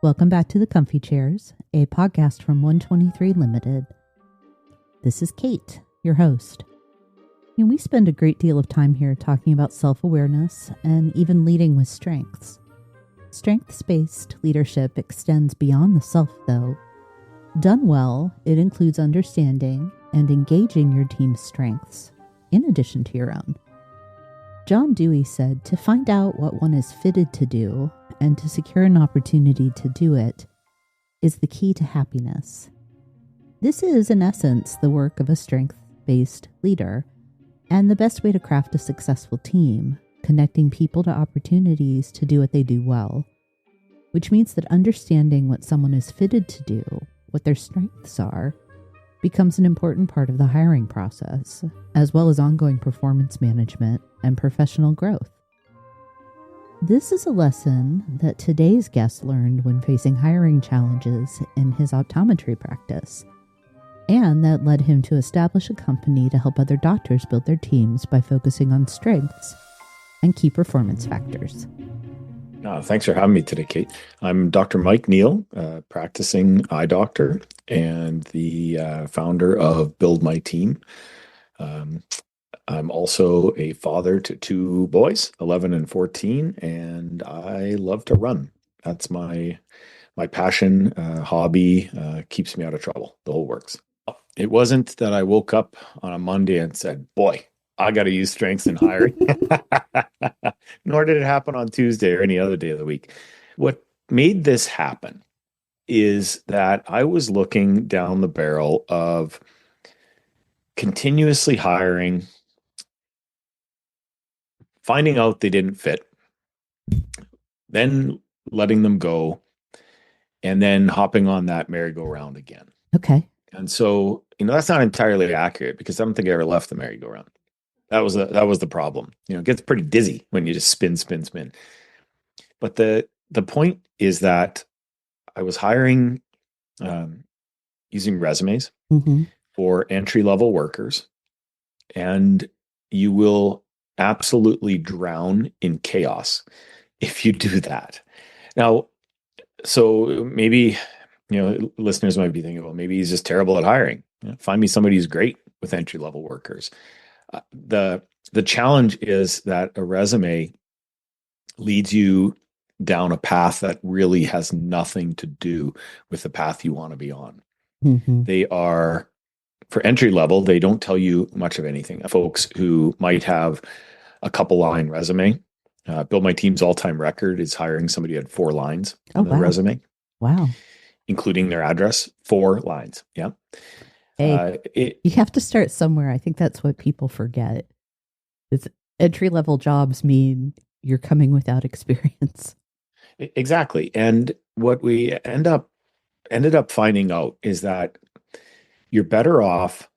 Welcome back to The Comfy Chairs, a podcast from 123 Limited. This is Kate, your host. And we spend a great deal of time here talking about self-awareness and even leading with strengths. Strengths-based leadership extends beyond the self, though. Done well, it includes understanding and engaging your team's strengths, in addition to your own. John Dewey said to find out what one is fitted to do and to secure an opportunity to do it is the key to happiness. This is, in essence, the work of a strength-based leader and the best way to craft a successful team, connecting people to opportunities to do what they do well, which means that understanding what someone is fitted to do, what their strengths are, becomes an important part of the hiring process, as well as ongoing performance management and professional growth. This is a lesson that today's guest learned when facing hiring challenges in his optometry practice, and that led him to establish a company to help other doctors build their teams by focusing on strengths and key performance factors. Thanks for having me today, Kate. I'm Dr. Mike Neal, practicing eye doctor and the founder of Build My Team. I'm also a father to two boys, 11 and 14, and I love to run. That's my passion, hobby, keeps me out of trouble, the whole works. It wasn't that I woke up on a Monday and said, boy, I got to use strengths in hiring. Nor did it happen on Tuesday or any other day of the week. What made this happen is that I was looking down the barrel of continuously hiring, finding out they didn't fit, then letting them go, and then hopping on that merry-go-round again. Okay. And so, that's not entirely accurate because I don't think I ever left the merry-go-round. That was the problem. It gets pretty dizzy when you just spin. But the point is that I was hiring using resumes for entry-level workers, and you will absolutely drown in chaos if you do that. Now, so maybe, listeners might be thinking, well, maybe he's just terrible at hiring. Find me somebody who's great with entry-level workers. The challenge is that a resume leads you down a path that really has nothing to do with the path you want to be on. They are, for entry level, they don't tell you much of anything. Folks who might have a couple line resume. Build My Team's all-time record is hiring somebody who had 4 lines on their resume. Wow. Including their address, 4 lines. Yeah. Hey, you have to start somewhere. I think that's what people forget. It's entry-level jobs mean you're coming without experience. Exactly. And what we ended up finding out is that you're better off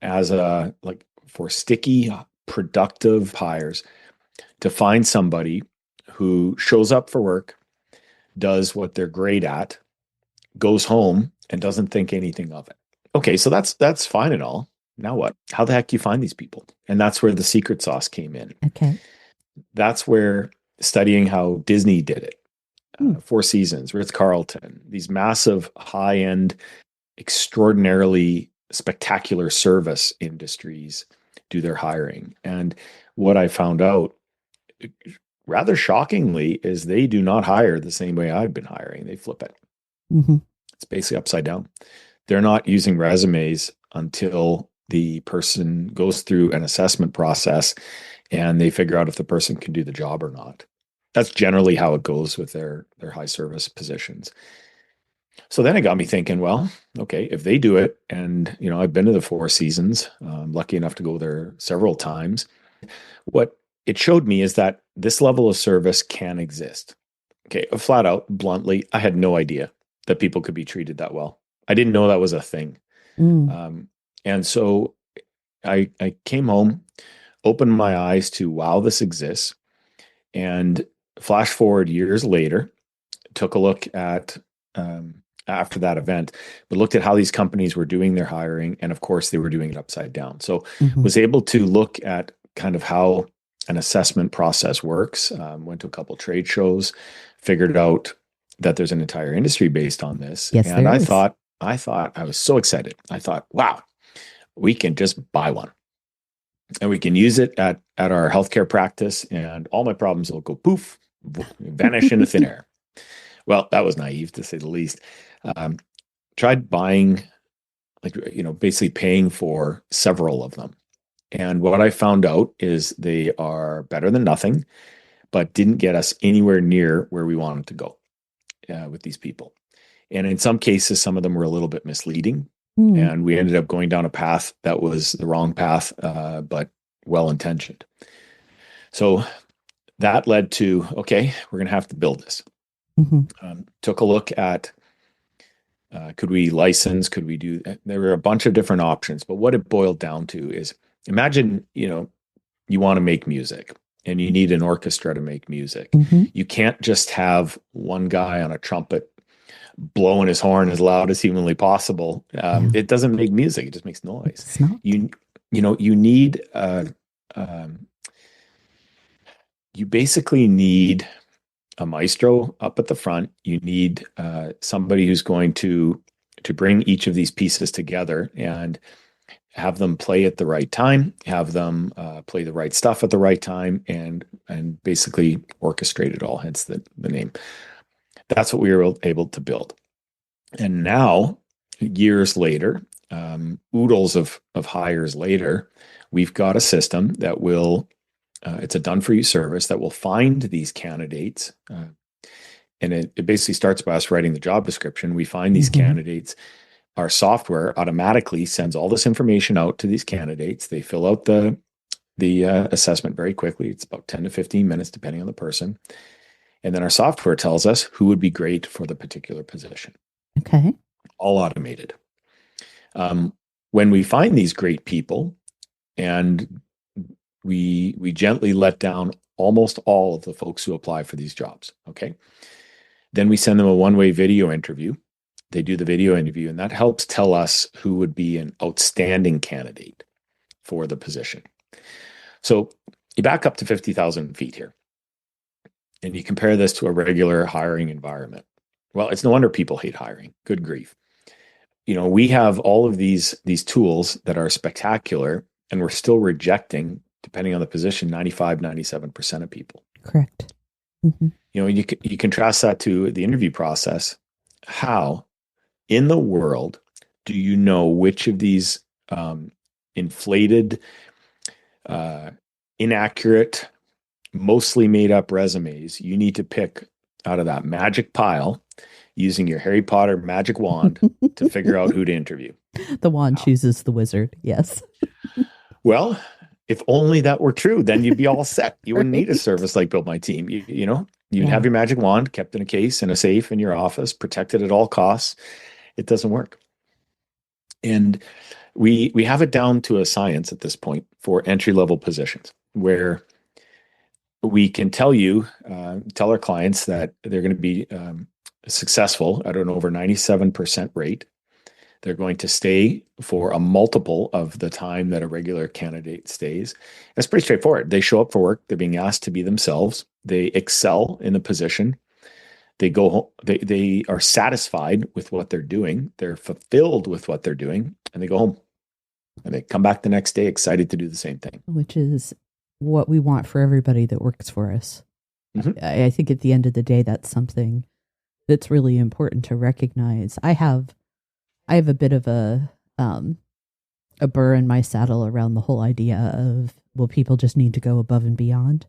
for sticky, productive hires to find somebody who shows up for work, does what they're great at, goes home, and doesn't think anything of it. Okay, so that's fine and all. Now what? How the heck do you find these people? And that's where the secret sauce came in. Okay. That's where studying how Disney did it. 4 Seasons, Ritz-Carlton, these massive high-end, extraordinarily spectacular service industries do their hiring. And what I found out, rather shockingly, is they do not hire the same way I've been hiring. They flip it. It's basically upside down. They're not using resumes until the person goes through an assessment process and they figure out if the person can do the job or not. That's generally how it goes with their high service positions. So then it got me thinking, well, okay, if they do it, and I've been to the 4 Seasons, I'm lucky enough to go there several times. What it showed me is that this level of service can exist. Okay, flat out, bluntly, I had no idea that people could be treated that well. I didn't know that was a thing. And so I came home, opened my eyes to, wow, this exists. And flash forward years later, took a look at, after that event, but looked at how these companies were doing their hiring. And of course, they were doing it upside down. So was able to look at kind of how an assessment process works. Went to a couple trade shows, figured out that there's an entire industry based on this. Yes, And there is. I was so excited. I thought, wow, we can just buy one and we can use it at our healthcare practice, and all my problems will go poof, vanish into thin air. Well, that was naive to say the least. Tried buying, basically paying for several of them. And what I found out is they are better than nothing, but didn't get us anywhere near where we wanted to go with these people. And in some cases, some of them were a little bit misleading. And we ended up going down a path that was the wrong path, but well-intentioned. So that led to, okay, we're going to have to build this. Took a look at, could we license? Could we do, there were a bunch of different options, but what it boiled down to is, imagine, you want to make music and you need an orchestra to make music. You can't just have one guy on a trumpet blowing his horn as loud as humanly possible. It doesn't make music; it just makes noise. You need you basically need a maestro up at the front. You need somebody who's going to bring each of these pieces together and have them play at the right time, have them play the right stuff at the right time, and basically orchestrate it all. Hence the name. That's what we were able to build. And now, years later, oodles of hires later, we've got a system that will, it's a done-for-you service that will find these candidates. And it basically starts by us writing the job description. We find these candidates. Our software automatically sends all this information out to these candidates. They fill out the assessment very quickly. It's about 10 to 15 minutes, depending on the person. And then our software tells us who would be great for the particular position. Okay. All automated. When we find these great people, and we gently let down almost all of the folks who apply for these jobs, okay? Then we send them a one-way video interview. They do the video interview, and that helps tell us who would be an outstanding candidate for the position. So you back up to 50,000 feet here, and you compare this to a regular hiring environment. Well, it's no wonder people hate hiring. Good grief. We have all of these tools that are spectacular, and we're still rejecting, depending on the position, 95, 97% of people. Correct. You contrast that to the interview process. How in the world do you know which of these inflated, inaccurate, mostly made up resumes you need to pick out of that magic pile using your Harry Potter magic wand to figure out who to interview? The wand chooses the wizard. Yes. Well, if only that were true, then you'd be all set. You wouldn't need a service like Build My Team. You'd have your magic wand kept in a case in a safe in your office, protected at all costs. It doesn't work. And we have it down to a science at this point for entry-level positions, where we can tell our clients that they're going to be successful at an over 97% rate. They're going to stay for a multiple of the time that a regular candidate stays. It's pretty straightforward. They show up for work. They're being asked to be themselves. They excel in the position. They go home. They are satisfied with what they're doing. They're fulfilled with what they're doing, and they go home. And they come back the next day excited to do the same thing. Which is what we want for everybody that works for us. I think at the end of the day, that's something that's really important to recognize. I have a bit of a burr in my saddle around the whole idea of, well, people just need to go above and beyond.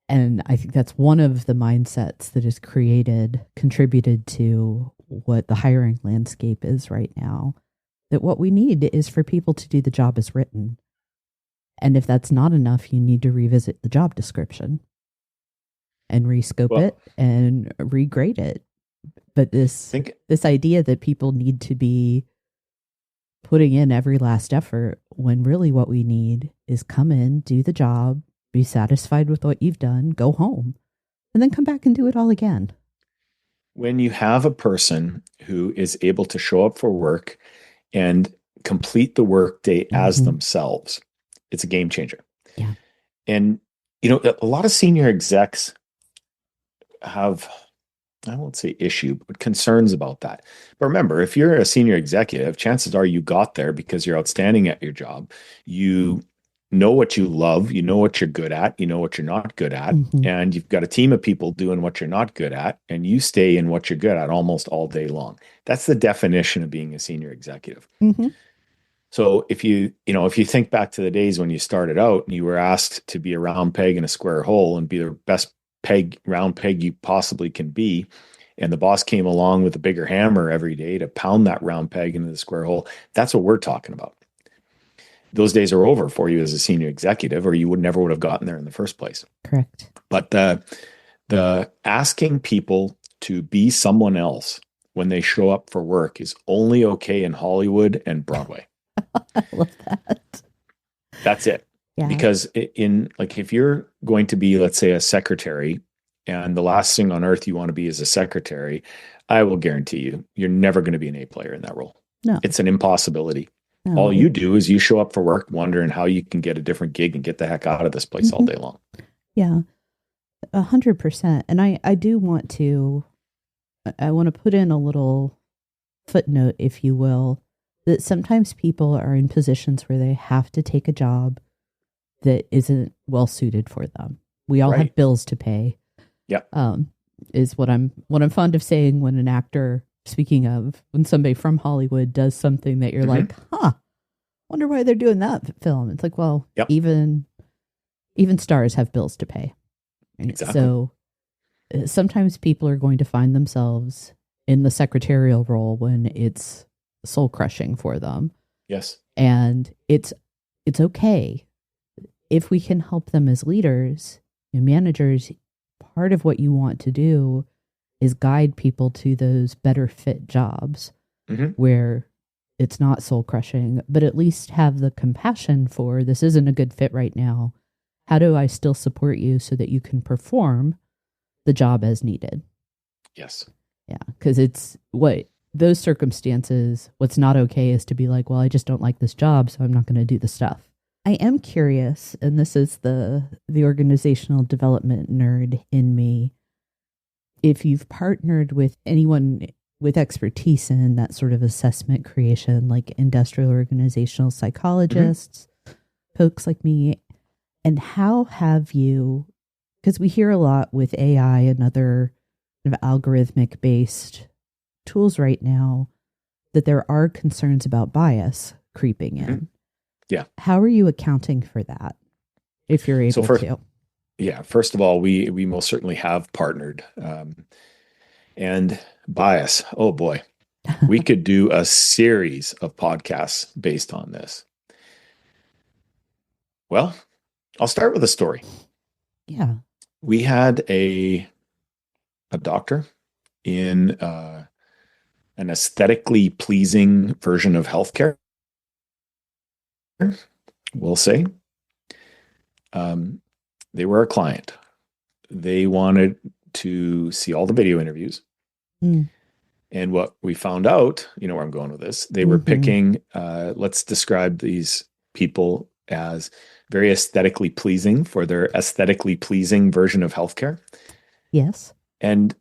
And I think that's one of the mindsets that has contributed to what the hiring landscape is right now. That what we need is for people to do the job as written. And if that's not enough, you need to revisit the job description and rescope it and regrade it. But this idea that people need to be putting in every last effort, when really what we need is come in, do the job, be satisfied with what you've done, go home, and then come back and do it all again. When you have a person who is able to show up for work and complete the workday as themselves, it's a game changer. Yeah. And, a lot of senior execs have, I won't say issue, but concerns about that. But remember, if you're a senior executive, chances are you got there because you're outstanding at your job. You know what you love, you know what you're good at, you know what you're not good at, Mm-hmm. and you've got a team of people doing what you're not good at, and you stay in what you're good at almost all day long. That's the definition of being a senior executive. Mm-hmm. So if you think back to the days when you started out and you were asked to be a round peg in a square hole and be the best round peg you possibly can be, and the boss came along with a bigger hammer every day to pound that round peg into the square hole, that's what we're talking about. Those days are over for you as a senior executive, or you would have gotten there in the first place. Correct. But the asking people to be someone else when they show up for work is only okay in Hollywood and Broadway. I love that. That's it. Yeah. Because if you're going to be, let's say, a secretary, and the last thing on earth you want to be is a secretary, I will guarantee you're never going to be an A player in that role. No. It's an impossibility. No. All you do is you show up for work wondering how you can get a different gig and get the heck out of this place all day long. Yeah, 100%. And I do want to put in a little footnote, if you will, that sometimes people are in positions where they have to take a job that isn't well suited for them. We all have bills to pay. Yeah. Is what I'm fond of saying when an actor, speaking of, when somebody from Hollywood does something that you're like, wonder why they're doing that film. It's like, well, even stars have bills to pay. Right? Exactly. So sometimes people are going to find themselves in the secretarial role when it's soul crushing for them. Yes. And it's okay if we can help them as leaders and managers. Part of what you want to do is guide people to those better fit jobs where it's not soul crushing, but at least have the compassion for, this isn't a good fit right now. How do I still support you so that you can perform the job as needed? Yes. Yeah. Because it's those circumstances, what's not okay is to be like, well, I just don't like this job, so I'm not going to do the stuff. I am curious, and this is the organizational development nerd in me, if you've partnered with anyone with expertise in that sort of assessment creation, like industrial organizational psychologists, folks like me, and how have you, because we hear a lot with AI and other kind of algorithmic based tools right now, that there are concerns about bias creeping in. Yeah. How are you accounting for that, if you're able to? Yeah. First of all, we most certainly have partnered. And bias, oh boy, we could do a series of podcasts based on this. Well, I'll start with a story. Yeah. We had a doctor in an aesthetically pleasing version of healthcare, we'll say. They were a client. They wanted to see all the video interviews. And what we found out, you know where I'm going with this, they were picking, let's describe these people as very aesthetically pleasing for their aesthetically pleasing version of healthcare. Yes. And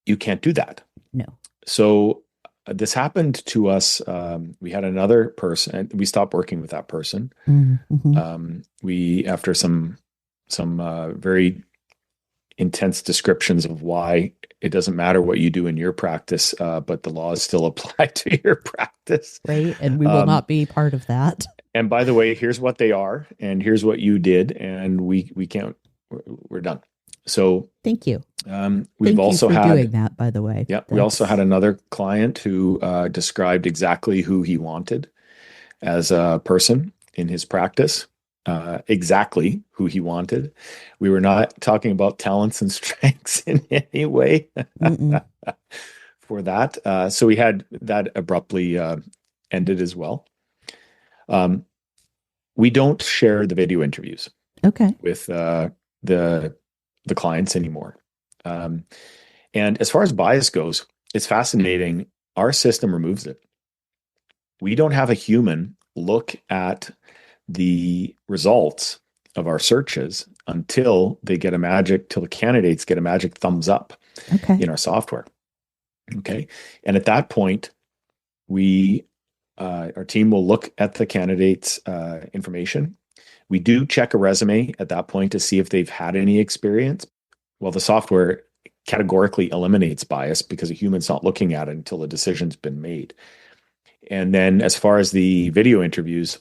you can't do that. No. So this happened to us. We had another person. We stopped working with that person. We, after some very intense descriptions of why it doesn't matter what you do in your practice, but the laws still apply to your practice. Right. And we will not be part of that. And by the way, here's what they are, and here's what you did, and we can't, we're done. So thank you. We've also had doing that, by the way. Yeah. We also had another client who described exactly who he wanted as a person in his practice. Exactly who he wanted. We were not talking about talents and strengths in any way for that. So we had that abruptly ended as well. We don't share the video interviews with the clients anymore. And as far as bias goes, it's fascinating. Our system removes it. We don't have a human look at the results of our searches until till the candidates get a magic thumbs up Okay. in our software. Okay. And at that point, we, our team will look at the candidate's information. We do check a resume at that point to see if they've had any experience. Well, the software categorically eliminates bias because a human's not looking at it until the decision's been made. And then as far as the video interviews,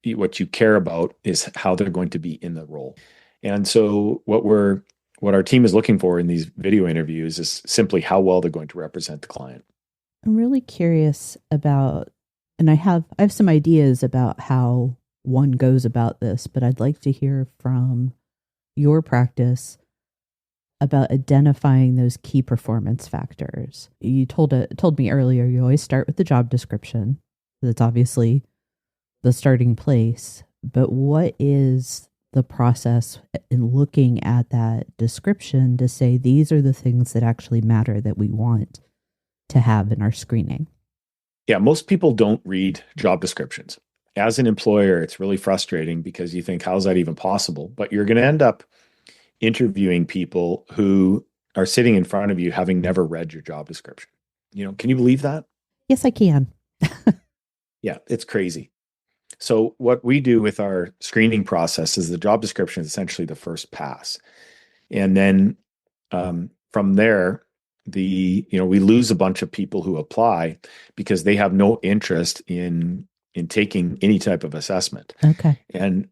what you care about is how they're going to be in the role. And so what our team is looking for in these video interviews is simply how well they're going to represent the client. I'm really curious about, and I have some ideas about how one goes about this, but I'd like to hear from your practice about identifying those key performance factors. You told me earlier you always start with the job description. That's obviously the starting place, but what is the process in looking at that description to say these are the things that actually matter that we want to have in our screening? Yeah, most people don't read job descriptions. As an employer, it's really frustrating because you think, how's that even possible? But you're going to end up interviewing people who are sitting in front of you having never read your job description. Can you believe that? Yes, I can. Yeah, it's crazy. So what we do with our screening process is the job description is essentially the first pass. And then from there, we lose a bunch of people who apply because they have no interest in taking any type of assessment. Okay. And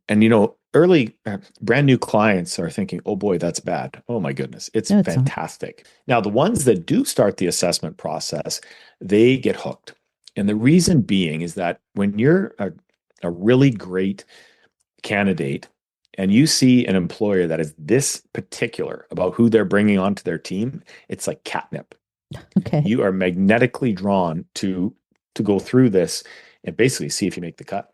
early brand new clients are thinking, oh boy, that's bad. Oh my goodness, it's fantastic. Now, the ones that do start the assessment process, they get hooked. And the reason being is that when you're a really great candidate and you see an employer that is this particular about who they're bringing onto their team, it's like catnip. Okay. You are magnetically drawn to go through this and basically see if you make the cut.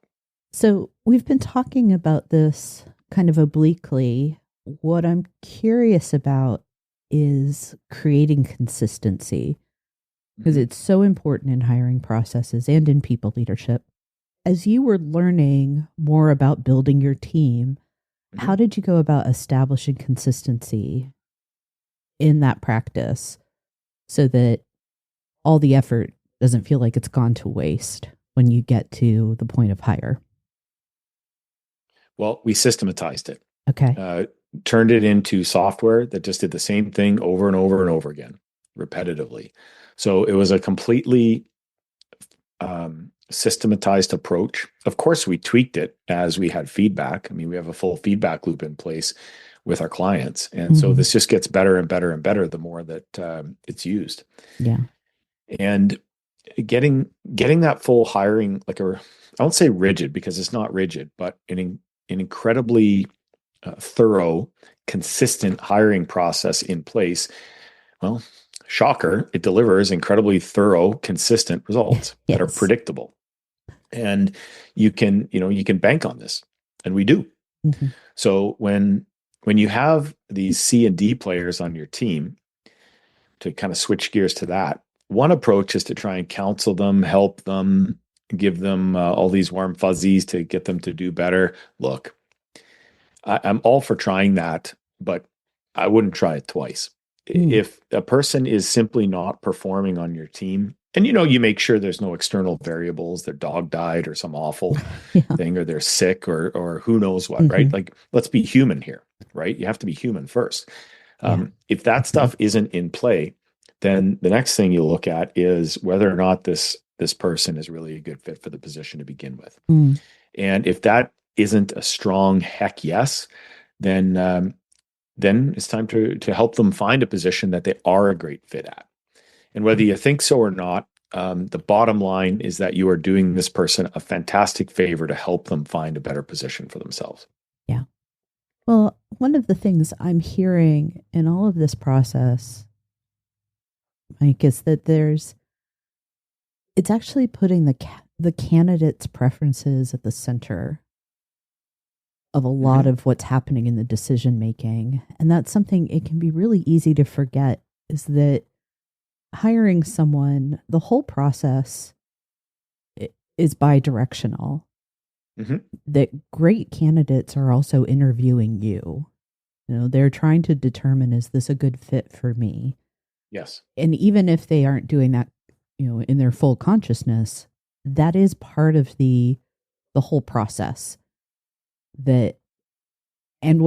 So we've been talking about this kind of obliquely. What I'm curious about is creating consistency, because it's so important in hiring processes and in people leadership. As you were learning more about building your team, how did you go about establishing consistency in that practice so that all the effort doesn't feel like it's gone to waste when you get to the point of hire? Well, we systematized it. Okay. Turned it into software that just did the same thing over and over and over again, repetitively. So it was a completely systematized approach. Of course, we tweaked it as we had feedback. I mean, we have a full feedback loop in place with our clients. And so this just gets better and better and better the more that it's used. Yeah. And getting that full hiring, I won't say rigid because it's not rigid, but an incredibly thorough, consistent hiring process in place. Well, shocker, it delivers incredibly thorough, consistent results that are predictable. And you can bank on this. And we do. So when you have these C and D players on your team, to kind of switch gears to that, one approach is to try and counsel them, help them, give them all these warm fuzzies to get them to do better. Look, I'm all for trying that, but I wouldn't try it twice. If a person is simply not performing on your team, and you make sure there's no external variables, their dog died or some awful thing, or they're sick or who knows what, right? Like, let's be human here, right? You have to be human first. If that stuff isn't in play, then the next thing you look at is whether or not this person is really a good fit for the position to begin with. And if that isn't a strong heck yes, then it's time to help them find a position that they are a great fit at. And whether you think so or not, the bottom line is that you are doing this person a fantastic favor to help them find a better position for themselves. Yeah. Well, one of the things I'm hearing in all of this process, Mike, is that it's actually putting the candidate's preferences at the center of a lot of what's happening in the decision making. And that's something it can be really easy to forget, is that hiring someone, the whole process is bi-directional. Hmm. that great candidates are also interviewing you. They're trying to determine, is this a good fit for me? Yes. And even if they aren't doing that, in their full consciousness, that is part of the whole process. That and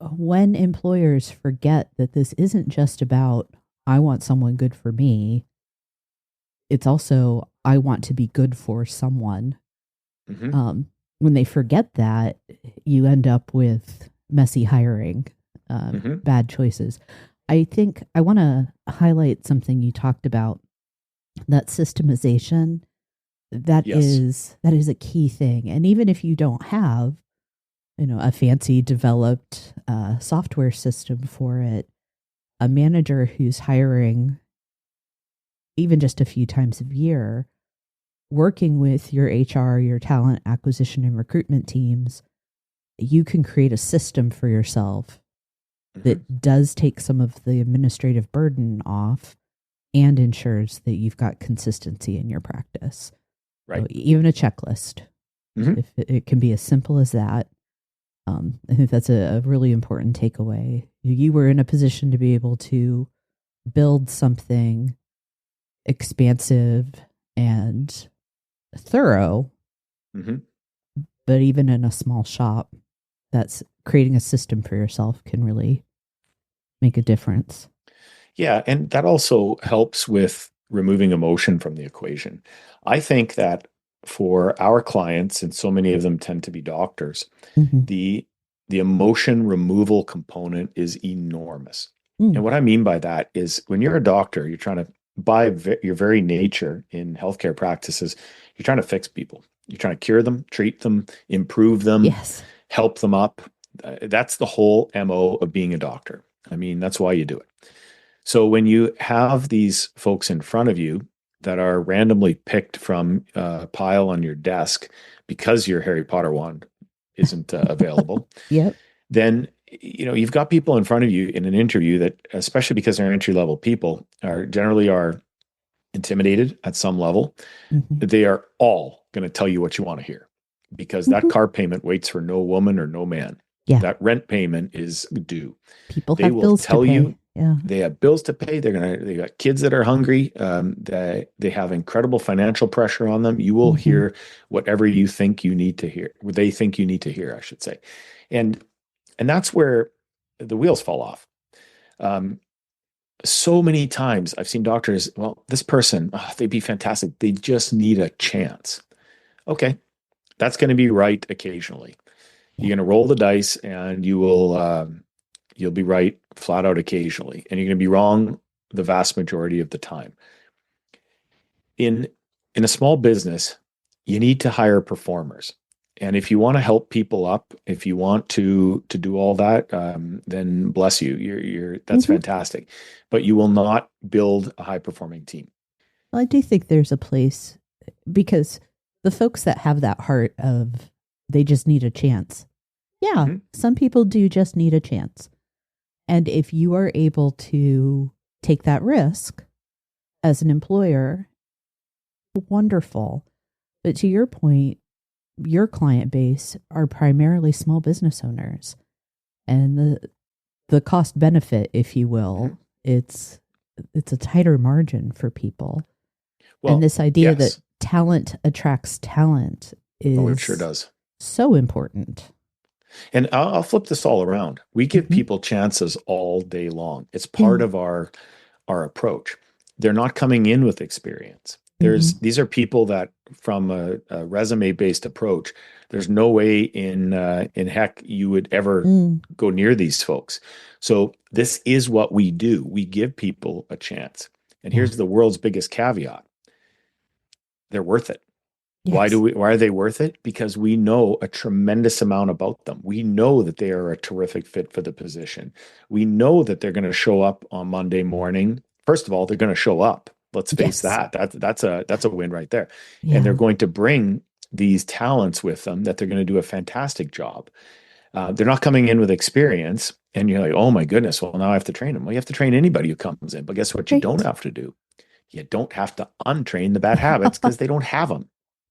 when employers forget that this isn't just about, I want someone good for me, it's also, I want to be good for someone. Hmm. Um, when they forget that, you end up with messy hiring, Hmm. bad choices. I think I want to highlight something you talked about, that systemization. That Yes. is a key thing. And even if you don't have, a fancy developed software system for it, a manager who's hiring even just a few times a year, working with your HR, your talent acquisition and recruitment teams, you can create a system for yourself Hmm. that does take some of the administrative burden off and ensures that you've got consistency in your practice. So Right. even a checklist, Hmm. if it can be as simple as that. I think that's a really important takeaway. You were in a position to be able to build something expansive and thorough, Hmm. but even in a small shop, that's creating a system for yourself can really make a difference. Yeah, and that also helps with removing emotion from the equation. I think that for our clients, and so many of them tend to be doctors, Mm-hmm. the the emotion removal component is enormous. Mm. And what I mean by that is when you're a doctor, you're trying to, by your very nature in healthcare practices, you're trying to fix people. You're trying to cure them, treat them, improve them, Yes. help them up. That's the whole MO of being a doctor. I mean, that's why you do it. So when you have these folks in front of you that are randomly picked from a pile on your desk because your Harry Potter wand isn't available, Yep. then you've got people in front of you in an interview that, especially because they're entry level people, are generally are intimidated at some level. Mm-hmm. They are all going to tell you what you want to hear because that Mm-hmm. car payment waits for no woman or no man. Yeah. That rent payment is due. People They have will bills to tell you pay. Yeah. they have bills to pay. They got kids that are hungry. They have incredible financial pressure on them. You will Mm-hmm. hear whatever you think you need to hear, what they think you need to hear, I should say. And that's where the wheels fall off. Um, so many times I've seen doctors, well, this person, oh, they'd be fantastic. They just need a chance. Okay, that's going to be right occasionally. Yeah. You're going to roll the dice and you'll be right flat out occasionally. And you're going to be wrong the vast majority of the time. In a small business, you need to hire performers. And if you want to help people up, if you want to do all that, then bless you. That's Mm-hmm. fantastic. But you will not build a high performing team. Well, I do think there's a place, because the folks that have that heart of, they just need a chance. Yeah, Mhm. some people do just need a chance. And if you are able to take that risk as an employer, wonderful. But to your point, your client base are primarily small business owners. And the cost benefit, if you Mhm. will, it's a tighter margin for people. And Well, this idea that yes. talent attracts talent Oh, it sure is does. so important. And I'll flip this all around. We give Mm-hmm. people chances all day long. It's part Yeah. of our approach. They're not coming in with experience. Mm-hmm. These are people that, from a resume based approach, there's no way in heck you would ever Mm. go near these folks. So this is what we do. We give people a chance. And Yeah. here's the world's biggest caveat: they're worth it. Yes. Why are they worth it? Because we know a tremendous amount about them. We know that they are a terrific fit for the position. We know that they're going to show up on Monday morning. First of all, they're going to show up. Let's face Yes. that. That's a win right there. And they're Yeah. going to bring these talents with them that they're going to do a fantastic job. They're not coming in with experience, and you're like, oh my goodness, well, now I have to train them. Well, you have to train anybody who comes in. But guess what? You don't Right. have to do. You don't have to untrain the bad habits because they don't have them.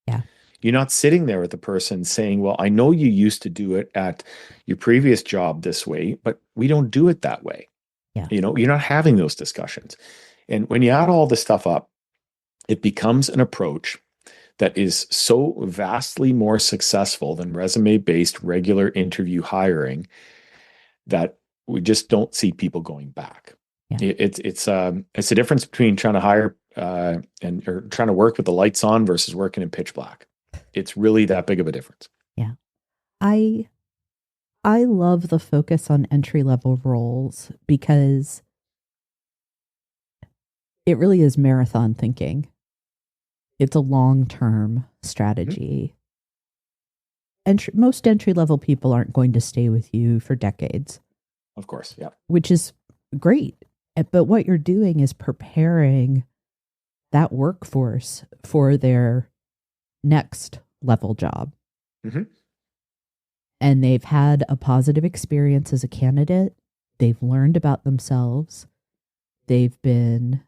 Yeah. You're not sitting there with the person saying, well, I know you used to do it at your previous job this way, but we don't do it that way. Yeah. You're not having those discussions. And when you add all this stuff up, it becomes an approach that is so vastly more successful than resume-based regular interview hiring that we just don't see people going back. Yeah. It's the difference between trying to hire or trying to work with the lights on versus working in pitch black. It's really that big of a difference. Yeah. I love the focus on entry level roles because it really is marathon thinking. It's a long-term strategy. Most entry level people aren't going to stay with you for decades. Of course, yeah. Which is great. But what you're doing is preparing that workforce for their next level job. Mm-hmm. And they've had a positive experience as a candidate. They've learned about themselves. They've been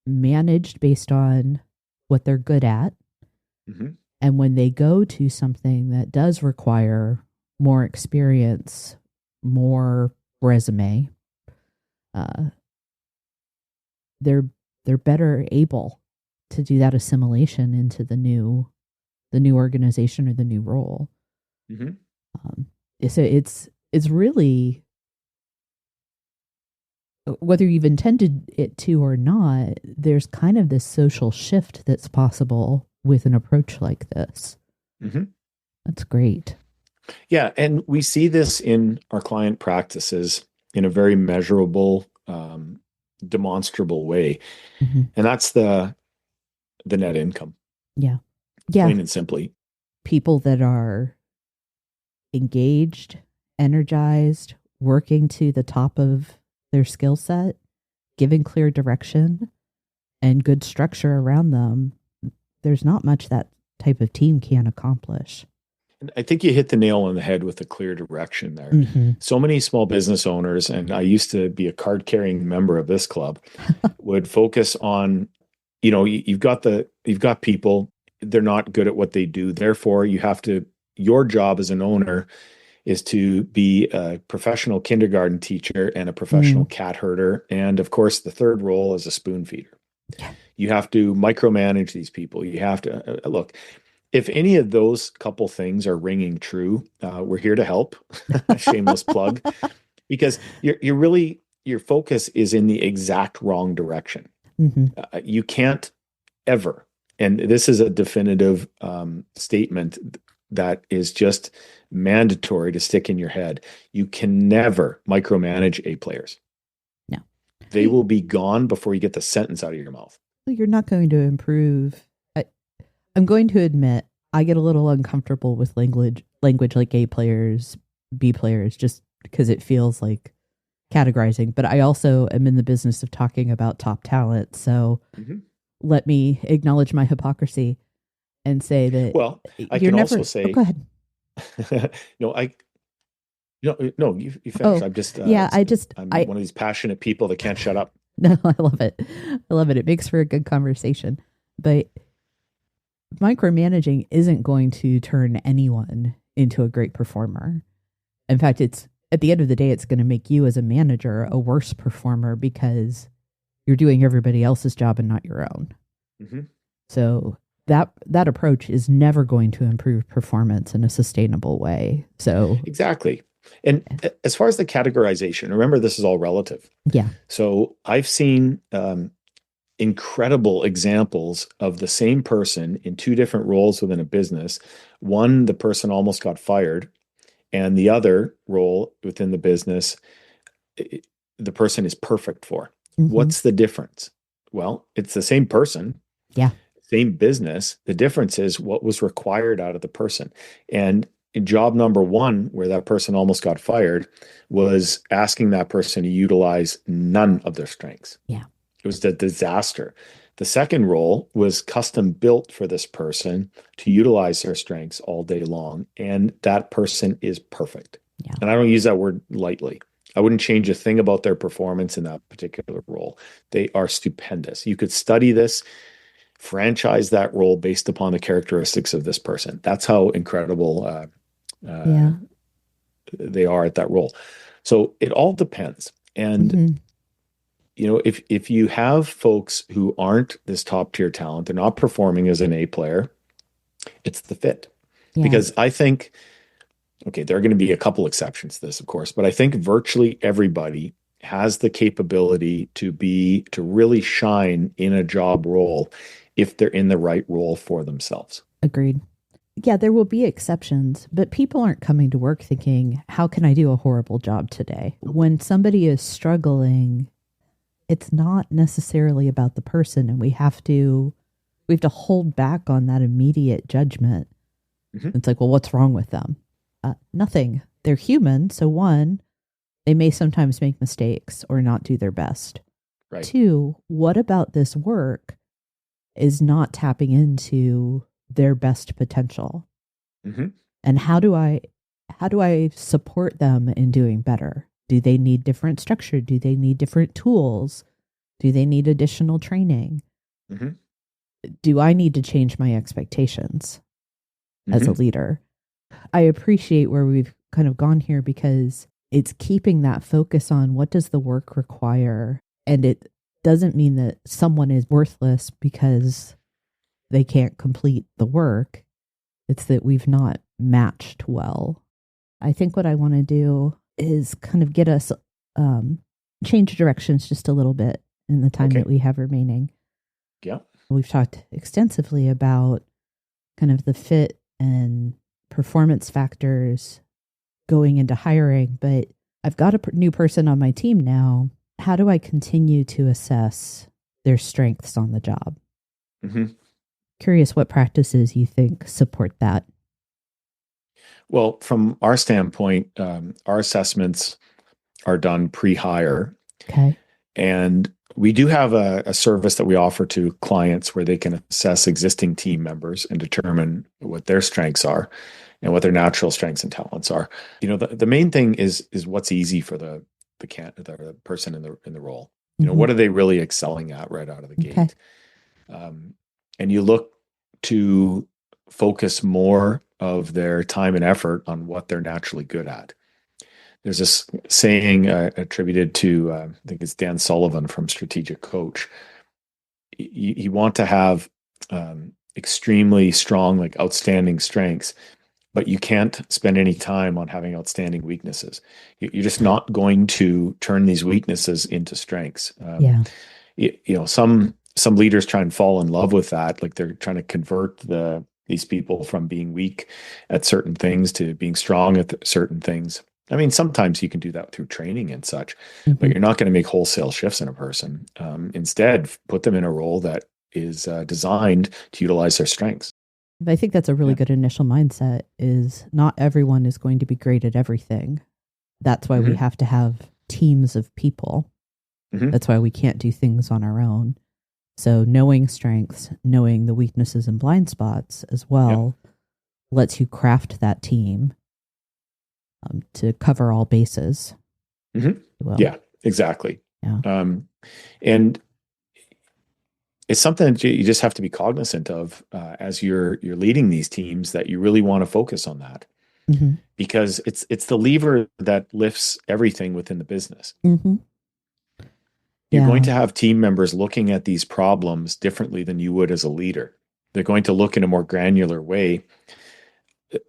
managed based on what they're good at. Mm-hmm. And when they go to something that does require more experience, more resume, they're better able to do that assimilation into the new organization or the new role. Mm-hmm. So it's really, whether you've intended it to or not, there's kind of this social shift that's possible with an approach like this. Mm-hmm. That's great. Yeah, and we see this in our client practices in a very measurable, demonstrable way, Mm-hmm. and that's the net income. Yeah. Plain and simply. People that are engaged, energized, working to the top of their skill set, giving clear direction and good structure around them, there's not much that type of team can accomplish. And I think you hit the nail on the head with a clear direction there. Mm-hmm. So many small business owners, and I used to be a card-carrying member of this club, would focus on, you've got people, they're not good at what they do. Therefore, your job as an owner is to be a professional kindergarten teacher and a professional cat herder. And of course, the third role is a spoon feeder. Yeah. You have to micromanage these people. You have to look. If any of those couple things are ringing true, we're here to help. Shameless plug, because your focus is in the exact wrong direction. Mm-hmm. You can't ever, and this is a definitive statement that is just mandatory to stick in your head. You can never micromanage A players. No. They will be gone before you get the sentence out of your mouth. You're not going to improve. I'm going to admit I get a little uncomfortable with language like A players, B players, just because it feels like categorizing. But I also am in the business of talking about top talent. So let me acknowledge my hypocrisy and say that. Well, I can also say. Oh, go ahead. You finish. I'm just. I'm one of these passionate people that can't shut up. No, I love it. I love it. It makes for a good conversation. But micromanaging isn't going to turn anyone into a great performer. In fact, at the end of the day, it's going to make you as a manager a worse performer because you're doing everybody else's job and not your own. Mm-hmm. So that approach is never going to improve performance in a sustainable way. So exactly. And as far as the categorization, remember, this is all relative. Yeah. So I've seen incredible examples of the same person in two different roles within a business. One, the person almost got fired, and the other role within the business, the person is perfect for. Mm-hmm. What's the difference? Well, it's the same person. Yeah. Same business. The difference is what was required out of the person. And job number one, where that person almost got fired, was asking that person to utilize none of their strengths. Yeah. It was a disaster. The second role was custom built for this person to utilize their strengths all day long. And that person is perfect. Yeah. And I don't use that word lightly. I wouldn't change a thing about their performance in that particular role. They are stupendous. You could study this. franchise that role based upon the characteristics of this person. That's how incredible Yeah. they are at that role. So it all depends. And Mm-hmm. if you have folks who aren't this top tier talent, they're not performing as an A player, it's the fit. Yeah. Because I think, okay, there are going to be a couple exceptions to this, of course, but I think virtually everybody has the capability to really shine in a job role if they're in the right role for themselves. Agreed. Yeah, there will be exceptions, but people aren't coming to work thinking, how can I do a horrible job today? When somebody is struggling, it's not necessarily about the person, and we have to hold back on that immediate judgment. Mm-hmm. It's like, well, what's wrong with them? Nothing. They're human. So one, they may sometimes make mistakes or not do their best. Right. Two, what about this work is not tapping into their best potential? Mm-hmm. And how do I support them in doing better? Do they need different structure? Do they need different tools? Do they need additional training? Mm-hmm. Do I need to change my expectations as a Mm-hmm. leader? I appreciate where we've kind of gone here because it's keeping that focus on what does the work require. And it doesn't mean that someone is worthless because they can't complete the work. It's that we've not matched well. I think what I want to do is kind of get us change directions just a little bit in the time Okay. that we have remaining. Yeah. We've talked extensively about kind of the fit and performance factors going into hiring, but I've got a new person on my team now. How do I continue to assess their strengths on the job? Mm-hmm. Curious what practices you think support that. Well, from our standpoint, our assessments are done pre-hire, Okay. and we do have a service that we offer to clients where they can assess existing team members and determine what their strengths are and what their natural strengths and talents are. The main thing is what's easy for the person in the role. Mm-hmm. What are they really excelling at right out of the Okay. gate? And you look to focus more of their time and effort on what they're naturally good at. There's this saying attributed to, I think it's Dan Sullivan from Strategic Coach. You want to have extremely strong, like outstanding strengths, but you can't spend any time on having outstanding weaknesses. You're just not going to turn these weaknesses into strengths. Yeah. Some leaders try and fall in love with that, like they're trying to convert these people from being weak at certain things to being strong at certain things. I mean, sometimes you can do that through training and such, but Mm-hmm. you're not going to make wholesale shifts in a person. Instead, put them in a role that is designed to utilize their strengths. I think that's a really Yeah. good initial mindset is not everyone is going to be great at everything. That's why we Mhm. have to have teams of people. Mhm. That's why we can't do things on our own. So knowing strengths, knowing the weaknesses and blind spots as well, lets you craft that team to cover all bases. Mhm. Well, Yeah, exactly. yeah. And it's something that you just have to be cognizant of as you're leading these teams, that you really want to focus on that, Mm-hmm. because it's the lever that lifts everything within the business. Mm-hmm. You're going Yeah. to have team members looking at these problems differently than you would as a leader. They're going to look in a more granular way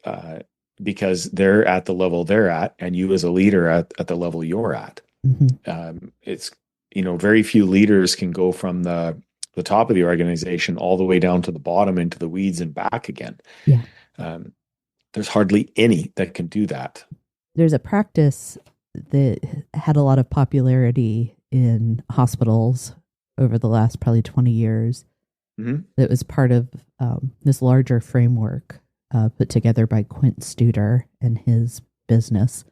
uh, because they're at the level they're at, and you as a leader at the level you're at. Mm-hmm. It's very few leaders can go from the top of the organization all the way down to the bottom into the weeds and back again. Yeah. Um, there's hardly any that can do that. There's a practice that had a lot of popularity in hospitals over the last probably 20 years. Mm-hmm. That was part of this larger framework put together by Quint Studer and his business.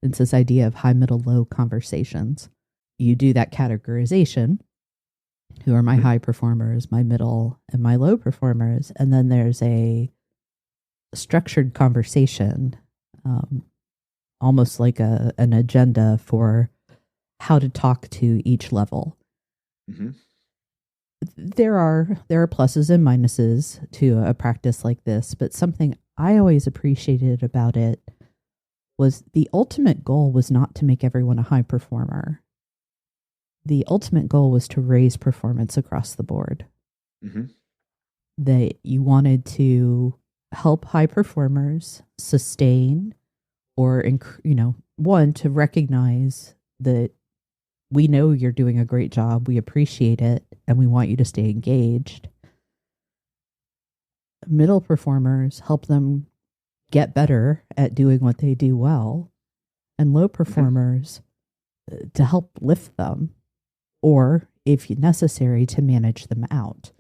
It's this idea of high, middle, low conversations. You do that categorization. Who are my Mm-hmm. high performers, my middle, and my low performers? And then there's a structured conversation, almost like an agenda for how to talk to each level. Mm-hmm. there are pluses and minuses to a practice like this, but something I always appreciated about it was the ultimate goal was not to make everyone a high performer. The ultimate goal was to raise performance across the board. Mm-hmm. That you wanted to help high performers sustain or, one, to recognize that we know you're doing a great job, we appreciate it, and we want you to stay engaged. Middle performers, help them get better at doing what they do well, and low performers to help lift them, or if necessary, to manage them out.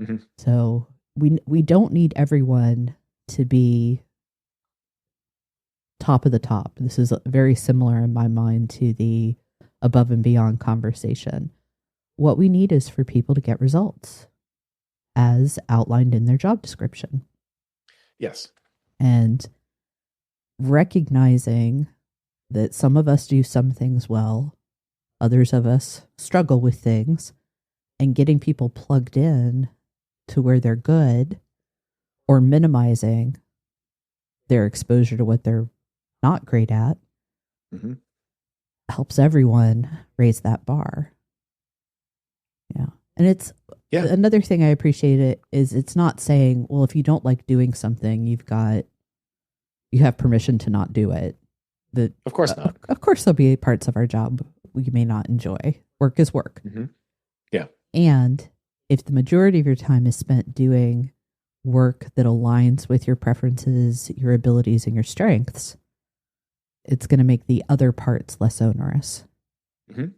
Mm-hmm. So we don't need everyone to be top of the top. This is very similar in my mind to the above and beyond conversation. What we need is for people to get results as outlined in their job description. Yes. And recognizing that some of us do some things well, others of us struggle with things, and getting people plugged in to where they're good, or minimizing their exposure to what they're not great at, mm-hmm. helps everyone raise that bar. Yeah. And it's another thing I appreciate it is it's not saying, well, if you don't like doing something, you have permission to not do it. Of course not. Of course there'll be parts of our job we may not enjoy. Work is work. Mm-hmm. Yeah. And if the majority of your time is spent doing work that aligns with your preferences, your abilities, and your strengths, it's going to make the other parts less onerous. Mm-hmm.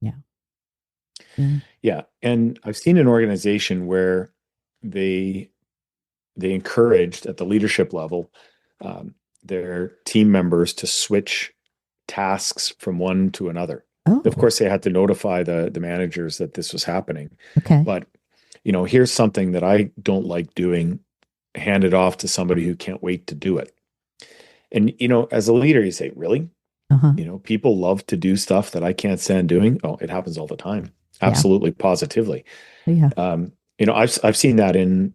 Yeah. Yeah. And I've seen an organization where they encouraged at the leadership level their team members to switch tasks from one to another. Oh. Of course, they had to notify the managers that this was happening. Okay. But, here's something that I don't like doing, hand it off to somebody who can't wait to do it. And, as a leader, you say, really? Uh-huh. People love to do stuff that I can't stand doing. Oh, it happens all the time. Absolutely, positively. Yeah. I've seen that in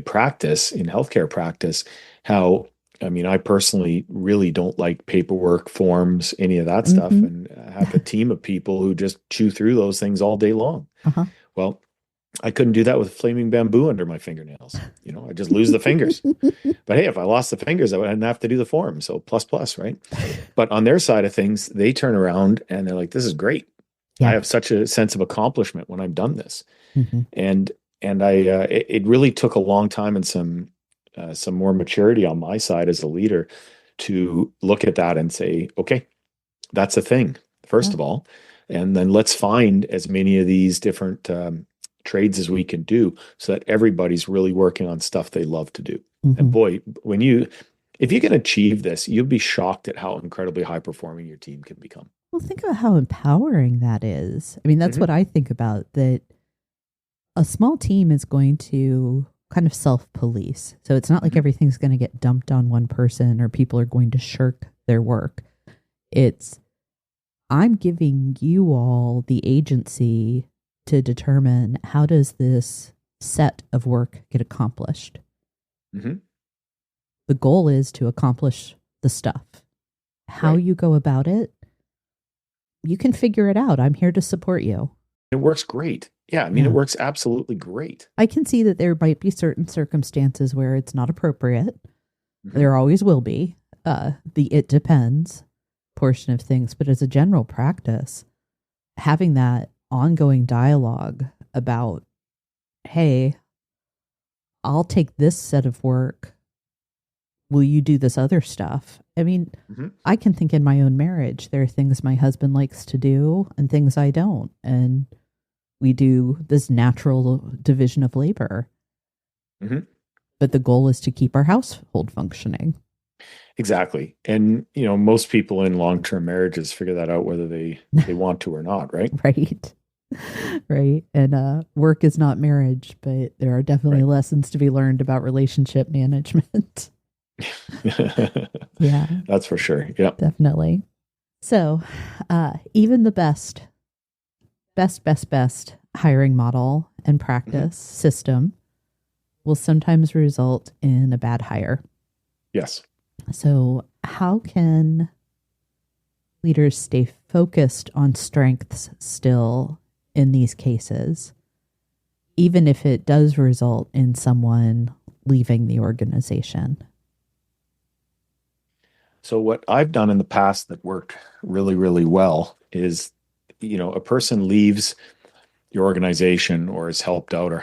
practice, in healthcare practice, how, I personally really don't like paperwork, forms, any of that stuff, and have a team of people who just chew through those things all day long. Uh-huh. Well, I couldn't do that with flaming bamboo under my fingernails. I just lose the fingers. But hey, if I lost the fingers, I wouldn't have to do the form. So plus, right? But on their side of things, they turn around and they're like, this is great. Yeah. I have such a sense of accomplishment when I've done this. Mm-hmm. And it really took a long time and some more maturity on my side as a leader to look at that and say, okay, that's a thing, first of all. And then let's find as many of these different trades as we can do so that everybody's really working on stuff they love to do. Mm-hmm. And boy, if you can achieve this, you'll be shocked at how incredibly high performing your team can become. Well, think about how empowering that is. I mean, that's what I think about, that a small team is going to kind of self-police. So it's not like everything's going to get dumped on one person or people are going to shirk their work. It's, I'm giving you all the agency to determine how does this set of work get accomplished. Mm-hmm. The goal is to accomplish the stuff. How you go about it, you can figure it out. I'm here to support you. It works great. Yeah, it works absolutely great. I can see that there might be certain circumstances where it's not appropriate. Mm-hmm. There always will be. The it depends portion of things. But as a general practice, having that ongoing dialogue about, hey, I'll take this set of work. Will you do this other stuff? I mean, I can think in my own marriage, there are things my husband likes to do and things I don't. And we do this natural division of labor. Mm-hmm. But the goal is to keep our household functioning. Exactly. And, most people in long-term marriages figure that out whether they want to or not, right? Right. Right. And work is not marriage, but there are definitely lessons to be learned about relationship management. Yeah. That's for sure. Yeah. Definitely. So, even the best hiring model and practice system will sometimes result in a bad hire. Yes. So, how can leaders stay focused on strengths still in these cases, even if it does result in someone leaving the organization? So what I've done in the past that worked really, really well is, a person leaves your organization or is helped out or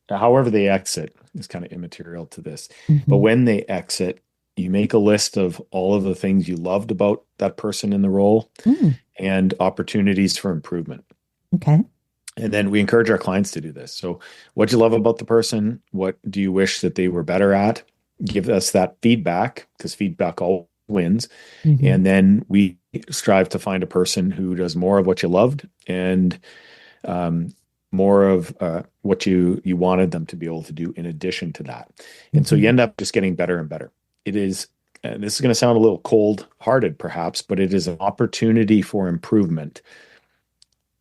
however they exit is kind of immaterial to this. But Mm-hmm. when they exit, you make a list of all of the things you loved about that person in the role Mm, and opportunities for improvement. okay. And then we encourage our clients to do this. So, what do you love about the person? What do you wish that they were better at? Give us that feedback because feedback all wins. Mm-hmm. And then we strive to find a person who does more of what you loved and more of what you wanted them to be able to do in addition to that. And so you end up just getting better and better. It is, and this is going to sound a little cold-hearted perhaps, but it is an opportunity for improvement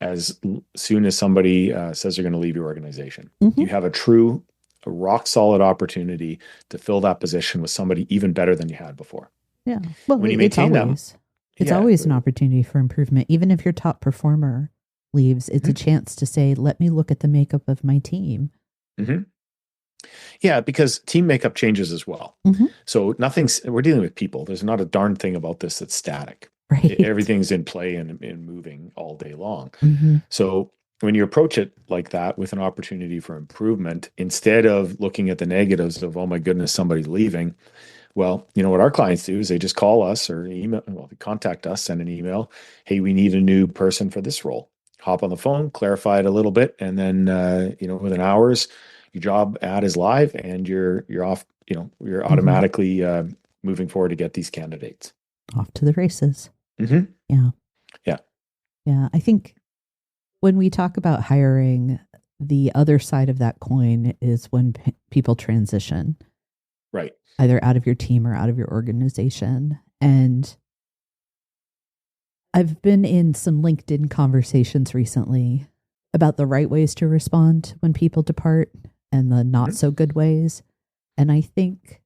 as soon as somebody says they're going to leave your organization. Mm-hmm. You have a rock solid opportunity to fill that position with somebody even better than you had before. Yeah. Well, When you it's maintain always them, it's yeah, always an opportunity for improvement. Even if your top performer leaves, it's a chance to say, "Let me look at the makeup of my team." mm-hmm. Yeah, because team makeup changes as well. Mm-hmm. So we're dealing with people. There's not a darn thing about this that's static. Right. Everything's in play and moving all day long. Mm-hmm. So when you approach it like that with an opportunity for improvement, instead of looking at the negatives of, oh my goodness, somebody's leaving, well, what our clients do is they just call us or they contact us, send an email. Hey, we need a new person for this role. Hop on the phone, clarify it a little bit, and then within hours, your job ad is live, and you're off. You're automatically moving forward to get these candidates Off to the races. Mm-hmm. Yeah. Yeah. Yeah. I think when we talk about hiring, the other side of that coin is when people transition. Right. Either out of your team or out of your organization. And I've been in some LinkedIn conversations recently about the right ways to respond when people depart and the not so good ways. And I think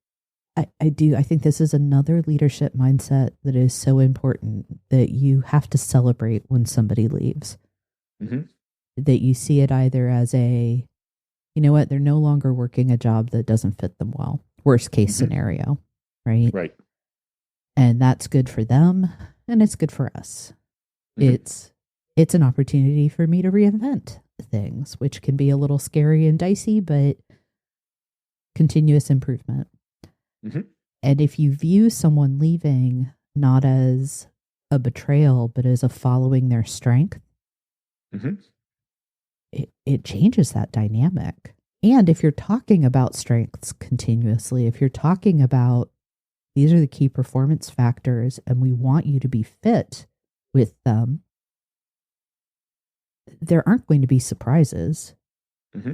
I think this is another leadership mindset that is so important, that you have to celebrate when somebody leaves. Mm-hmm. That you see it either as a, you know what, they're no longer working a job that doesn't fit them well. Worst case scenario, right? Right. And that's good for them and it's good for us. It's an opportunity for me to reinvent things, which can be a little scary and dicey, but continuous improvement. And if you view someone leaving not as a betrayal, but as a following their strength, it changes that dynamic. And if you're talking about strengths continuously, if you're talking about these are the key performance factors and we want you to be fit with them, there aren't going to be surprises.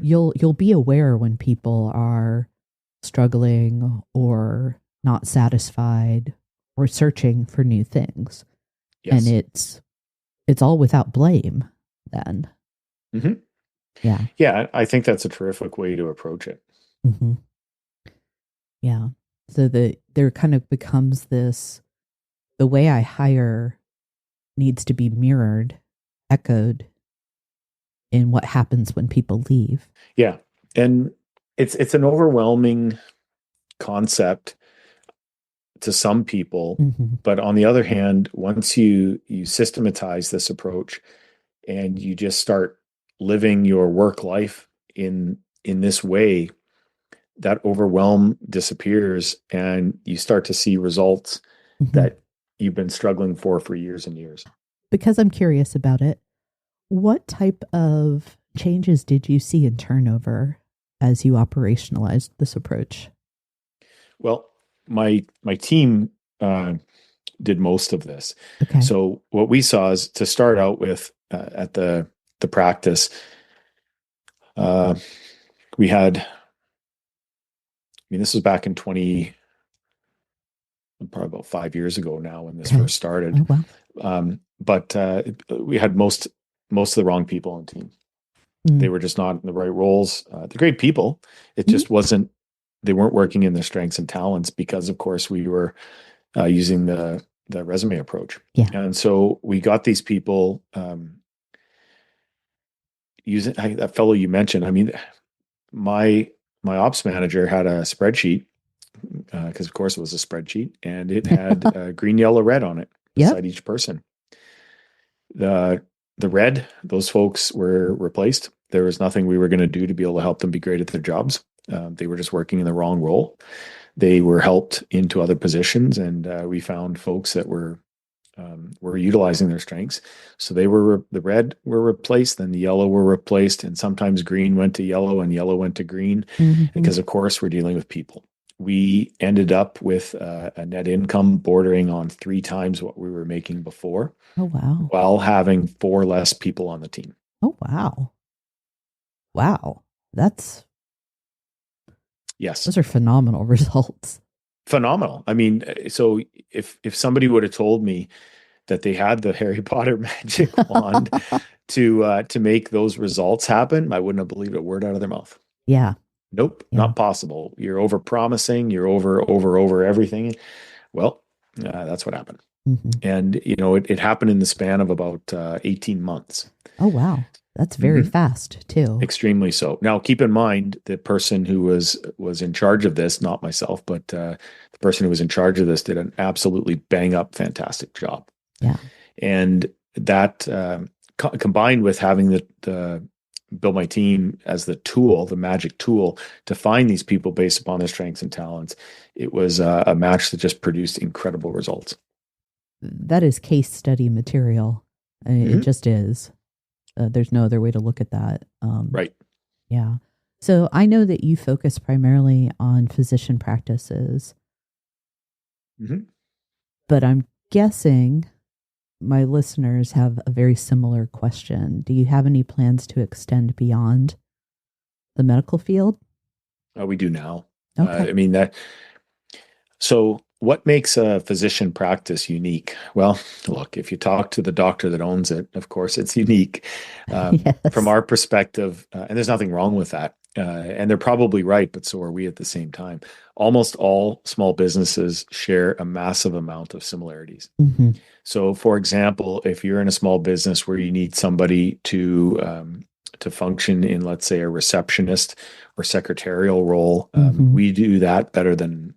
You'll be aware when people are struggling or not satisfied or searching for new things. Yes. And it's all without blame then. Yeah. Yeah, I think that's a terrific way to approach it. Yeah. So there kind of becomes this, the way I hire needs to be mirrored, echoed in what happens when people leave. Yeah. And it's an overwhelming concept to some people, but on the other hand, once you systematize this approach and you just start living your work life in this way, that overwhelm disappears and you start to see results that you've been struggling for years and years. Because I'm curious about it, what type of changes did you see in turnover as you operationalized this approach? Well, my team did most of this. Okay. So what we saw is, to start out with at the practice, we had, this was back in probably about 5 years ago now when this first started. Oh, wow. But we had most of the wrong people on the team. They were just not in the right roles. They're great people. It just wasn't, they weren't working in their strengths and talents because, of course, we were using the resume approach. Yeah. And so we got these people using that fellow you mentioned. I mean, my ops manager had a spreadsheet because, of course, it was a spreadsheet, and it had green, yellow, red on it beside each person. The red, those folks were replaced. There was nothing we were going to do to be able to help them be great at their jobs. They were just working in the wrong role. They were helped into other positions, and we found folks that were utilizing their strengths. So they were the red were replaced, then the yellow were replaced, and sometimes green went to yellow and yellow went to green because, of course, we're dealing with people. We ended up with a net income bordering on 3 times what we were making before. Oh, wow. While having 4 less people on the team. Oh, wow. Wow. Yes. Those are phenomenal results. Phenomenal. I mean, so if somebody would have told me that they had the Harry Potter magic wand to make those results happen, I wouldn't have believed a word out of their mouth. Yeah. Nope, not possible. You're over promising, you're over everything. Well, that's what happened. And, it happened in the span of about 18 months. Oh, wow. That's very fast too. Extremely so. Now, keep in mind, the person who was in charge of this, not myself, but the person who was in charge of this did an absolutely bang up, fantastic job. Yeah. And that combined with having the build my team as the tool, the magic tool to find these people based upon their strengths and talents, it was a match that just produced incredible results. That is case study material. It just is. There's no other way to look at that. Right. Yeah. So I know that you focus primarily on physician practices, but I'm guessing my listeners have a very similar question. Do you have any plans to extend beyond the medical field? We do now. Okay. I mean, so what makes a physician practice unique? Well, look, if you talk to the doctor that owns it, of course, it's unique. Yes. From our perspective, and there's nothing wrong with that. And they're probably right, but so are we at the same time. Almost all small businesses share a massive amount of similarities. So, for example, if you're in a small business where you need somebody to function in, let's say, a receptionist or secretarial role, we do that better than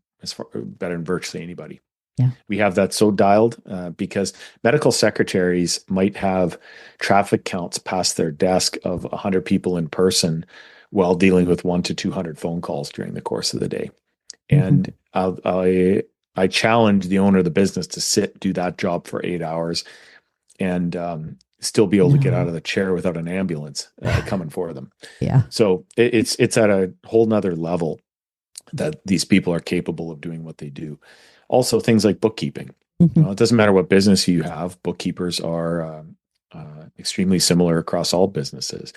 virtually anybody. Yeah. We have that so dialed because medical secretaries might have traffic counts past their desk of 100 people in person while dealing with 100 to 200 phone calls during the course of the day. And I challenge the owner of the business to do that job for 8 hours and still be able to get out of the chair without an ambulance coming for them. Yeah. So it's at a whole nother level that these people are capable of doing what they do. Also, things like bookkeeping. It doesn't matter what business you have. Bookkeepers are extremely similar across all businesses.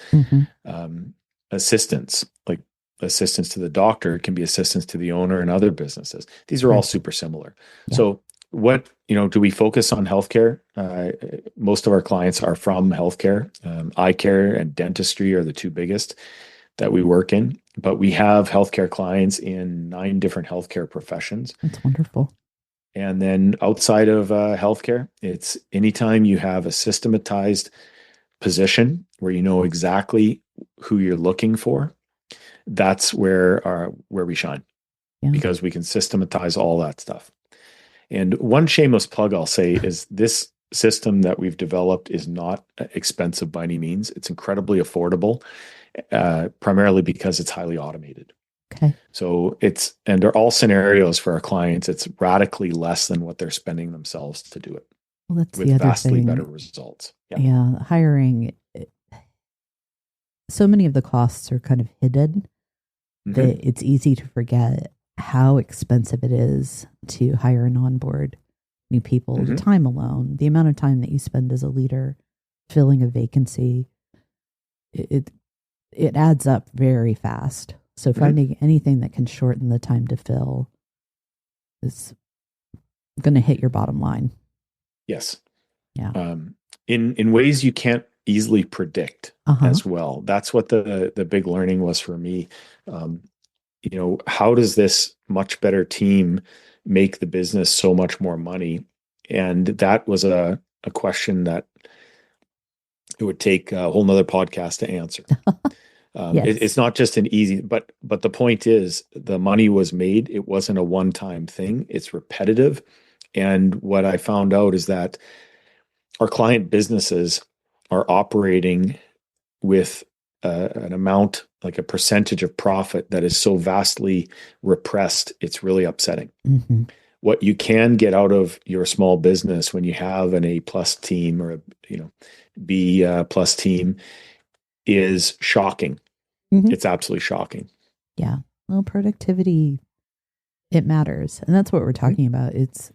Assistants, like assistants to the doctor, can be assistants to the owner in other businesses. These are all super similar. Yeah. So what, do we focus on healthcare? Most of our clients are from healthcare. Eye care and dentistry are the 2 biggest that we work in, but we have healthcare clients in 9 different healthcare professions. That's wonderful. And then outside of healthcare, it's anytime you have a systematized position where you know exactly who you're looking for, that's where we shine, because we can systematize all that stuff. And one shameless plug I'll say is this system that we've developed is not expensive by any means. It's incredibly affordable, primarily because it's highly automated. Okay. So and they're all scenarios for our clients. It's radically less than what they're spending themselves to do it. Well, that's with the other vastly thing. Better results. Yeah. Hiring. So many of the costs are kind of hidden that it's easy to forget how expensive it is to hire and onboard new people. The time alone, the amount of time that you spend as a leader filling a vacancy, it adds up very fast. So finding anything that can shorten the time to fill is going to hit your bottom line. Yes. Yeah. In ways you can't easily predict Uh-huh. as well. That's what the big learning was for me. Um, how does this much better team make the business so much more money? And that was a question that it would take a whole nother podcast to answer. Yes. It's not just an easy, but the point is the money was made. It wasn't a one-time thing. It's repetitive. And what I found out is that our client businesses are operating with an amount, like a percentage of profit that is so vastly repressed, it's really upsetting. Mm-hmm. What you can get out of your small business when you have an A plus team or a B plus team is shocking. Mm-hmm. It's absolutely shocking. Yeah. Well, productivity, it matters. And that's what we're Mhm. talking about. It's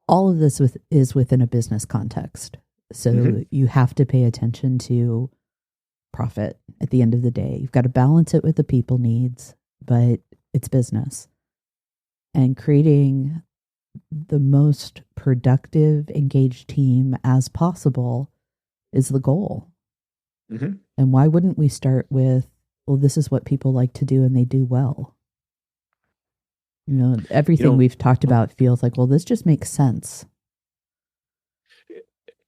all of this is within a business context. So Mhm. you have to pay attention to profit at the end of the day. You've got to balance it with the people needs, but it's business. And creating the most productive, engaged team as possible is the goal. Mhm. And why wouldn't we start with, well, this is what people like to do and they do well? You Everything know, we've talked about feels like, well, this just makes sense.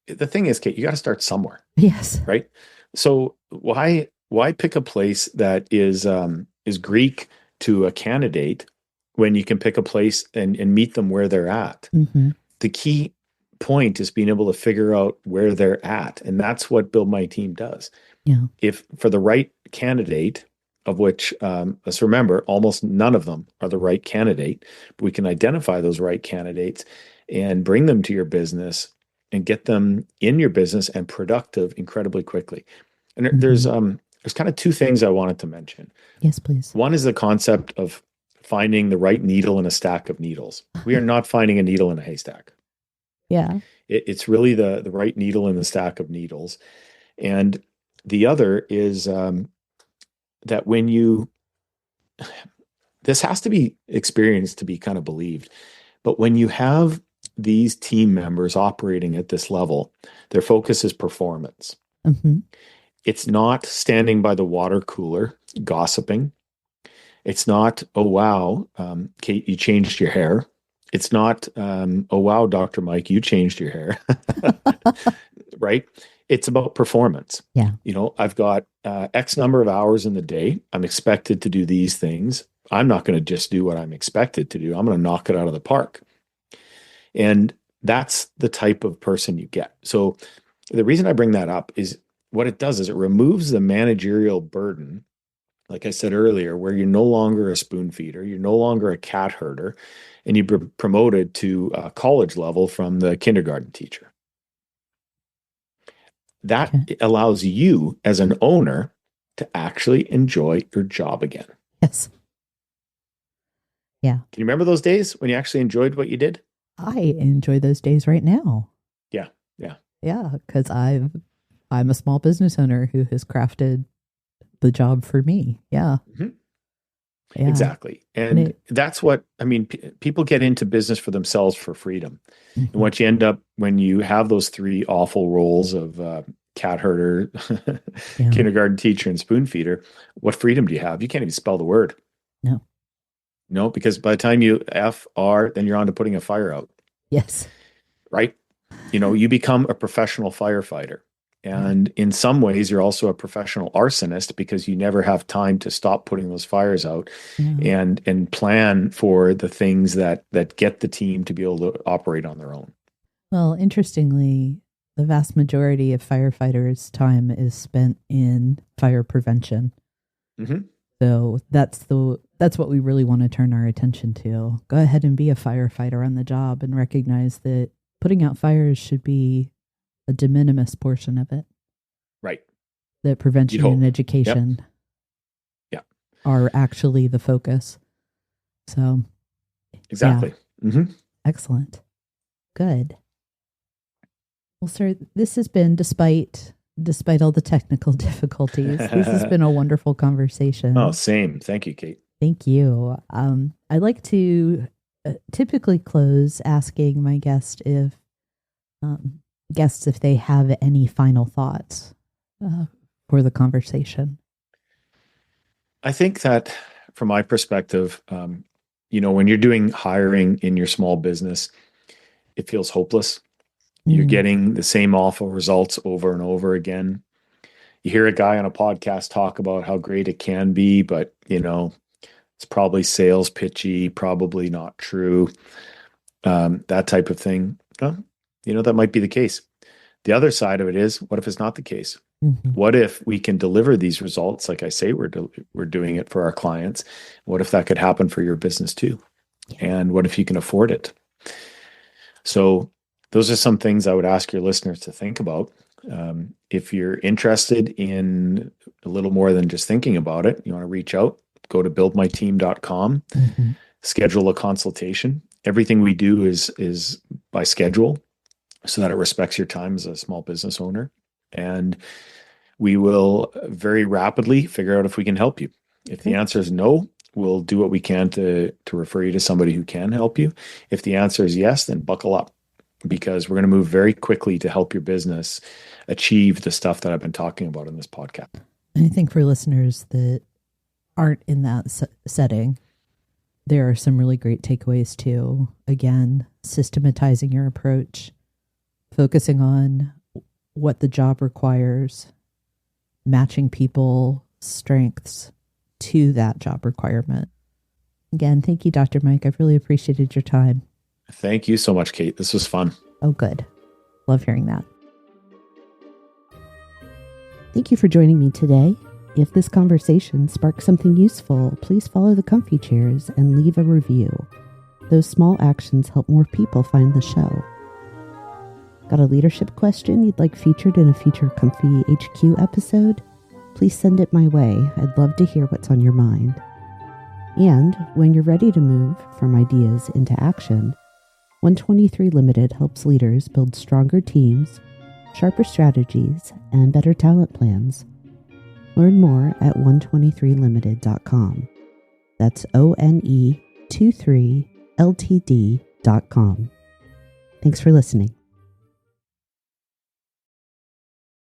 the thing is, Kate, you got to start somewhere, Yes. right? So why pick a place that is Greek to a candidate when you can pick a place and meet them where they're at? Mm-hmm. The key point is being able to figure out where they're at, and that's what Build My Team does. Yeah. If for the right candidate, of which let's remember, almost none of them are the right candidate, but we can identify those right candidates and bring them to your business and get them in your business and productive incredibly quickly. And Mm-hmm. there's kind of two things I wanted to mention. Yes, please. One is the concept of finding the right needle in a stack of needles. We are not finding a needle in a haystack. Yeah. It's really the right needle in the stack of needles. And the other is that when you, this has to be experienced to be kind of believed, but when you have these team members operating at this level, their focus is performance. Mm-hmm. It's not standing by the water cooler gossiping. It's not, oh, wow, Kate, you changed your hair. It's not, oh, wow, Dr. Mike, you changed your hair. Right? It's about performance. Yeah. I've got X number of hours in the day. I'm expected to do these things. I'm not going to just do what I'm expected to do. I'm going to knock it out of the park. And that's the type of person you get. So the reason I bring that up is what it does is it removes the managerial burden, like I said earlier, where you're no longer a spoon feeder, you're no longer a cat herder, and you're promoted to college level from the kindergarten teacher. That Okay. allows you as an owner to actually enjoy your job again. Yes. Yeah. Can you remember those days when you actually enjoyed what you did? I enjoy those days right now. Yeah. Yeah. Yeah. Because I'm a small business owner who has crafted the job for me. Yeah. Mm-hmm. Yeah. Exactly. And that's what, I mean, people get into business for themselves for freedom. And Mm-hmm. what you end up when you have those three awful roles of cat herder, Yeah. kindergarten teacher, and spoon feeder, what freedom do you have? You can't even spell the word. No. No, because by the time you FR, then you're on to putting a fire out, Yes. right? You become a professional firefighter. Yeah. And in some ways, you're also a professional arsonist because you never have time to stop putting those fires out Yeah. and plan for the things that get the team to be able to operate on their own. Well, interestingly, the vast majority of firefighters' time is spent in fire prevention. Mm-hmm. So that's what we really want to turn our attention to. Go ahead and be a firefighter on the job and recognize that putting out fires should be a de minimis portion of it. Right. That prevention and education Yep. are actually the focus. So Exactly. Yeah. Mm-hmm. Excellent. Good. Well, sir, this has been, despite all the technical difficulties, this has been a wonderful conversation. Oh, same. Thank you, Kate. Thank you. I like to typically close asking my guest if guests if they have any final thoughts for the conversation. I think that from my perspective, when you're doing hiring in your small business, it feels hopeless. You're getting the same awful results over and over again. You hear a guy on a podcast talk about how great it can be, but it's probably sales pitchy, probably not true, that type of thing. That might be the case. The other side of it is, what if it's not the case? What if we can deliver these results? Like I say, we're doing it for our clients. What if that could happen for your business too? And what if you can afford it? So those are some things I would ask your listeners to think about. If you're interested in a little more than just thinking about it, you want to reach out, go to buildmyteam.com, schedule a consultation. Everything we do is by schedule so that it respects your time as a small business owner. And we will very rapidly figure out if we can help you. If the answer is no, we'll do what we can to refer you to somebody who can help you. If the answer is yes, then buckle up, because we're going to move very quickly to help your business achieve the stuff that I've been talking about in this podcast. I think for listeners that aren't in that setting, there are some really great takeaways too. Again, systematizing your approach, focusing on what the job requires, matching people's strengths to that job requirement. Again, thank you, Dr. Mike. I've really appreciated your time. Thank you so much, Kate. This was fun. Oh, good. Love hearing that. Thank you for joining me today. If this conversation sparked something useful, please follow the Comfy Chairs and leave a review. Those small actions help more people find the show. Got a leadership question you'd like featured in a future Comfy HQ episode? Please send it my way. I'd love to hear what's on your mind. And when you're ready to move from ideas into action, 123 Limited helps leaders build stronger teams, sharper strategies, and better talent plans. Learn more at 123limited.com. That's ONE23LTD.com. Thanks for listening.